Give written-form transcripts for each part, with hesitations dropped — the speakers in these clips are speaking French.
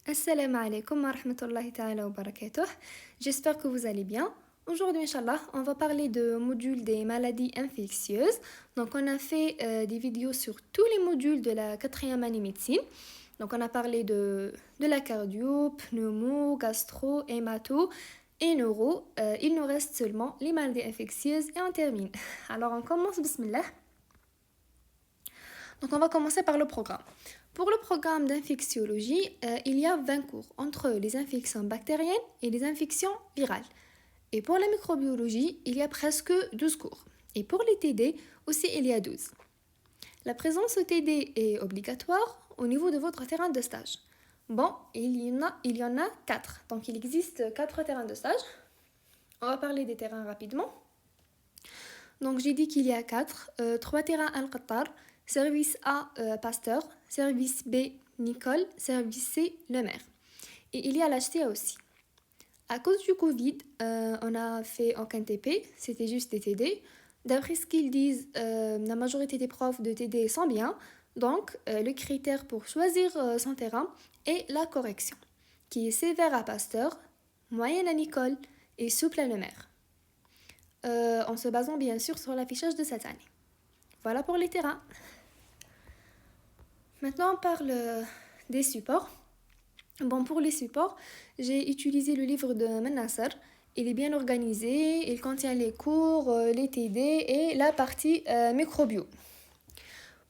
Assalamu alaikum wa rahmatullahi ta'ala wa barakatuh. J'espère que vous allez bien. Aujourd'hui, Inch'Allah, on va parler de module des maladies infectieuses. Donc, on a fait des vidéos sur tous les modules de la quatrième année médecine. Donc, on a parlé de la cardio, pneumo, gastro, hémato et neuro. Il nous reste seulement les maladies infectieuses et on termine. Alors, on commence, bismillah. Donc, on va commencer par le programme. Pour le programme d'infectiologie, il y a 20 cours entre les infections bactériennes et les infections virales. Et pour la microbiologie, il y a presque 12 cours. Et pour les TD, aussi il y a 12. La présence au TD est obligatoire au niveau de votre terrain de stage. Bon, il y en a 4. Donc il existe 4 terrains de stage. On va parler des terrains rapidement. Donc j'ai dit qu'il y a 4. 3 terrains Al-Qattar, service A Pasteur, service B Nicole, service C Le Maire. Et il y a l'HTA aussi. À cause du Covid, on a fait aucun TP, c'était juste des TD. D'après ce qu'ils disent, la majorité des profs de TD sont bien. Donc, le critère pour choisir son terrain est la correction, qui est sévère à Pasteur, moyenne à Nicole et souple à Le Maire. En se basant bien sûr sur l'affichage de cette année. Voilà pour les terrains. Maintenant, on parle des supports. Bon, pour les supports, j'ai utilisé le livre de Manassar. Il est bien organisé, il contient les cours, les TD et la partie microbio.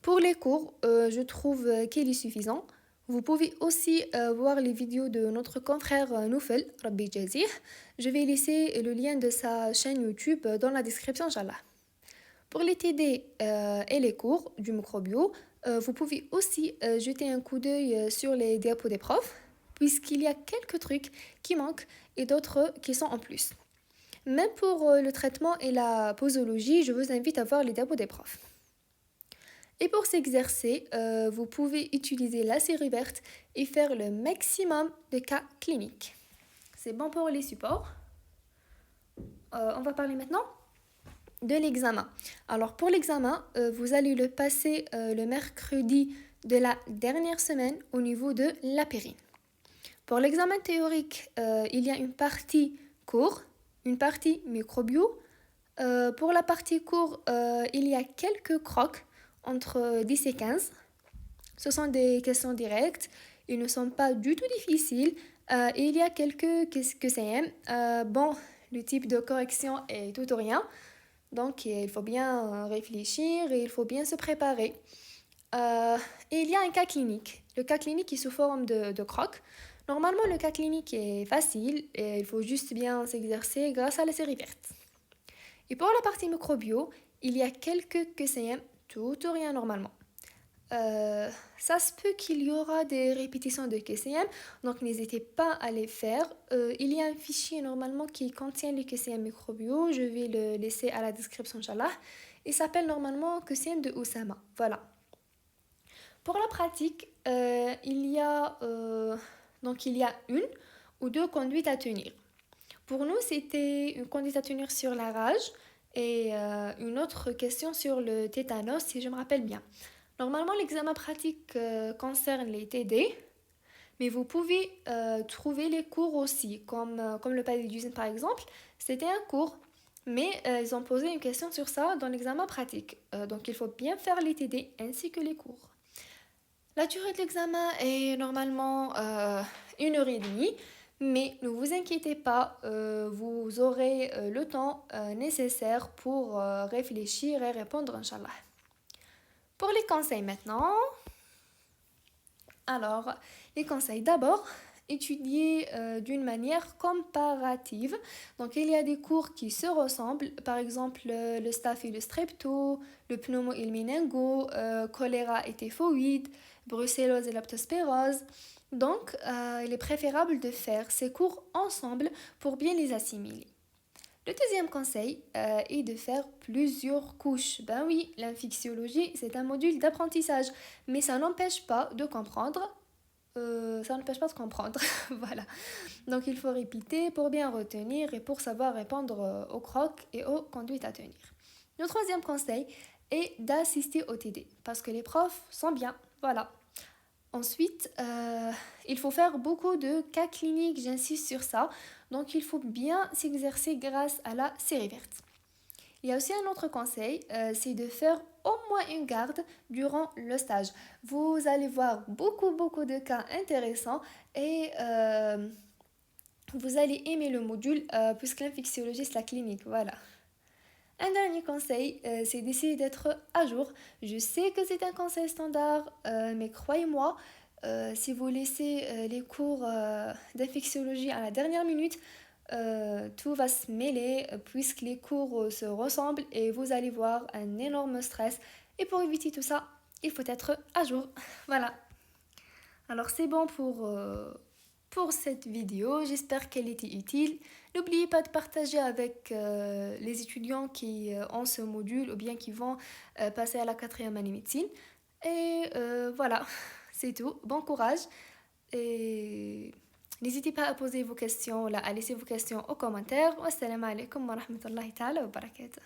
Pour les cours, je trouve qu'il est suffisant. Vous pouvez aussi voir les vidéos de notre confrère Noufel, Rabbi Jazih. Je vais laisser le lien de sa chaîne YouTube dans la description, Inch'Allah. Pour les TD et les cours du microbio, vous pouvez aussi jeter un coup d'œil sur les diapos des profs, puisqu'il y a quelques trucs qui manquent et d'autres qui sont en plus. Même pour le traitement et la posologie, je vous invite à voir les diapos des profs. Et pour s'exercer, vous pouvez utiliser la série verte et faire le maximum de cas cliniques. C'est bon pour les supports. On va parler maintenant de l'examen. Alors pour l'examen, vous allez le passer le mercredi de la dernière semaine au niveau de l'apérine. Pour l'examen théorique, il y a une partie cours, une partie microbio. Pour la partie cours, il y a quelques crocs entre 10 et 15. Ce sont des questions directes, ils ne sont pas du tout difficiles. Et il y a quelques QCM. Bon, le type de correction est tout ou rien. Donc, il faut bien réfléchir et il faut bien se préparer. Et il y a un cas clinique. Le cas clinique est sous forme de croc. Normalement, le cas clinique est facile et il faut juste bien s'exercer grâce à la série verte. Et pour la partie microbio, il y a quelques QCM, tout ou rien normalement. Ça se peut qu'il y aura des répétitions de QCM, donc n'hésitez pas à les faire. Il y a un fichier normalement qui contient les QCM microbio, je vais le laisser à la description, Inch'Allah. Il s'appelle normalement QCM de Oussama. Voilà. Pour la pratique, il y a une ou deux conduites à tenir. Pour nous, c'était une conduite à tenir sur la rage et une autre question sur le tétanos, si je me rappelle bien. Normalement, l'examen pratique concerne les TD, mais vous pouvez trouver les cours aussi, comme le palais d'usine par exemple. C'était un cours, mais ils ont posé une question sur ça dans l'examen pratique. Donc, il faut bien faire les TD ainsi que les cours. La durée de l'examen est normalement 1h30, mais ne vous inquiétez pas, vous aurez le temps nécessaire pour réfléchir et répondre, Inch'Allah. Pour les conseils maintenant, alors les conseils d'abord, étudier d'une manière comparative. Donc il y a des cours qui se ressemblent, par exemple le staph et le strepto, le pneumo et le meningo, choléra et typhoïde, brucellose et leptospirose. Donc il est préférable de faire ces cours ensemble pour bien les assimiler. Le deuxième conseil est de faire plusieurs couches. Ben oui, l'infectiologie, c'est un module d'apprentissage, mais ça n'empêche pas de comprendre. Voilà. Donc il faut répéter pour bien retenir et pour savoir répondre aux crocs et aux conduites à tenir. Le troisième conseil est d'assister au TD, parce que les profs sont bien. Voilà. Ensuite, il faut faire beaucoup de cas cliniques, j'insiste sur ça. Donc, il faut bien s'exercer grâce à la série verte. Il y a aussi un autre conseil, c'est de faire au moins une garde durant le stage. Vous allez voir beaucoup de cas intéressants et vous allez aimer le module puisque l'infectiologie c'est la clinique, voilà. Un dernier conseil, c'est d'essayer d'être à jour. Je sais que c'est un conseil standard, mais croyez-moi, si vous laissez les cours d'infectiologie à la dernière minute, tout va se mêler puisque les cours se ressemblent et vous allez voir un énorme stress. Et pour éviter tout ça, il faut être à jour. Voilà. Alors c'est bon pour cette vidéo. J'espère qu'elle était utile. N'oubliez pas de partager avec les étudiants qui ont ce module ou bien qui vont passer à la 4e année médecine. Et voilà, c'est tout. Bon courage. Et n'hésitez pas à poser vos questions, là, à laisser vos questions aux commentaires. Wassalamu alaikum wa rahmatullahi ta'ala wa barakatuh.